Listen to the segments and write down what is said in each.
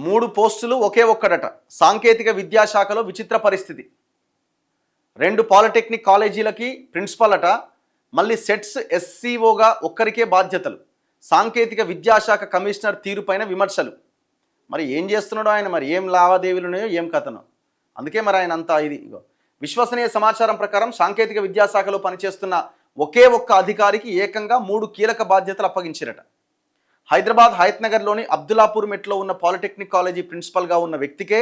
3 పోస్టులు ఒకే ఒక్కడట. సాంకేతిక విద్యాశాఖలో విచిత్ర పరిస్థితి. 2 పాలిటెక్నిక్ కాలేజీలకి ప్రిన్సిపల్ అట. మళ్ళీ సెట్స్ ఎస్సీఓగా ఒక్కరికే బాధ్యతలు. సాంకేతిక విద్యాశాఖ కమిషనర్ తీరుపైన విమర్శలు. మరి ఏం చేస్తున్నాడో ఆయన, మరి ఏం లావాదేవీలు ఉన్నాయో ఏం కథనో. అందుకే మరి ఆయన అంతా ఇది. విశ్వసనీయ సమాచారం ప్రకారం సాంకేతిక విద్యాశాఖలో పనిచేస్తున్న ఒకే ఒక్క అధికారికి ఏకంగా 3 కీలక బాధ్యతలు అప్పగించారట. హైదరాబాద్ హయత్నగర్లోని అబ్దుల్లాపూర్ మెట్లో ఉన్న పాలిటెక్నిక్ కాలేజీ ప్రిన్సిపల్గా ఉన్న వ్యక్తికే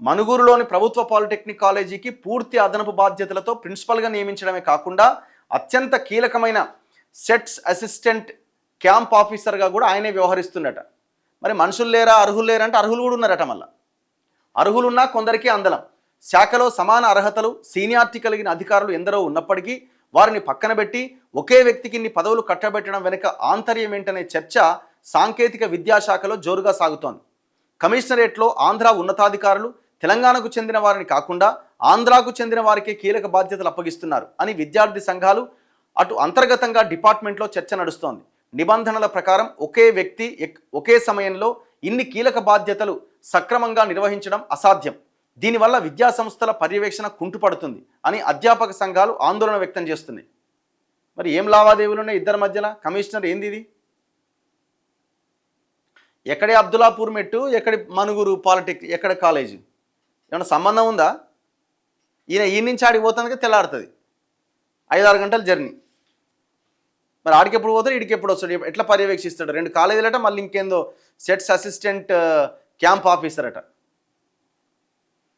మనుగూరులోని ప్రభుత్వ పాలిటెక్నిక్ కాలేజీకి పూర్తి అదనపు బాధ్యతలతో ప్రిన్సిపల్గా నియమించడమే కాకుండా అత్యంత కీలకమైన సెట్స్ అసిస్టెంట్ క్యాంప్ ఆఫీసర్గా కూడా ఆయనే వ్యవహరిస్తున్నట. మరి మనుషులు లేరా, అర్హులు లేరా అంటే అర్హులు కూడా ఉన్నారట. మళ్ళా అర్హులున్నా కొందరికి అందలం. శాఖలో సమాన అర్హతలు సీనియారిటీ కలిగిన అధికారులు ఎందరో ఉన్నప్పటికీ వారిని పక్కన పెట్టి ఒకే వ్యక్తికి ఇన్ని పదవులు కట్టబెట్టడం వెనుక ఆంతర్యం ఏంటనే చర్చ సాంకేతిక విద్యాశాఖలో జోరుగా సాగుతోంది. కమిషనరేట్లో ఆంధ్ర ఉన్నతాధికారులు తెలంగాణకు చెందిన వారిని కాకుండా ఆంధ్రాకు చెందిన వారికే కీలక బాధ్యతలు అప్పగిస్తున్నారు అని విద్యార్థి సంఘాలు, అటు అంతర్గతంగా డిపార్ట్మెంట్లో చర్చ నడుస్తోంది. నిబంధనల ప్రకారం ఒకే వ్యక్తి ఒకే సమయంలో ఇన్ని కీలక బాధ్యతలు సక్రమంగా నిర్వహించడం అసాధ్యం. దీనివల్ల విద్యా సంస్థల పర్యవేక్షణ కుంటుపడుతుంది అని అధ్యాపక సంఘాలు ఆందోళన వ్యక్తం చేస్తున్నాయి. మరి ఏం లావాదేవీలు ఉన్నాయి ఇద్దరి మధ్యన? కమిషనర్ ఏంది ఇది? ఎక్కడే అబ్దుల్లాపూర్ మెట్టు, ఎక్కడి మనుగురు పాలిటెక్, ఎక్కడ కాలేజీ? ఏమైనా సంబంధం ఉందా? ఈ నుంచి ఆడికి పోతానికి తెల్లారుతుంది, 5-6 గంటల జర్నీ. మరి ఆడికి ఎప్పుడు పోతాడు, ఈడికి ఎప్పుడు వస్తాడు? ఎట్లా పర్యవేక్షిస్తాడు? 2 కాలేజీలట, మళ్ళీ ఇంకేందో సెట్స్ అసిస్టెంట్ క్యాంప్ ఆఫీసర్ అట.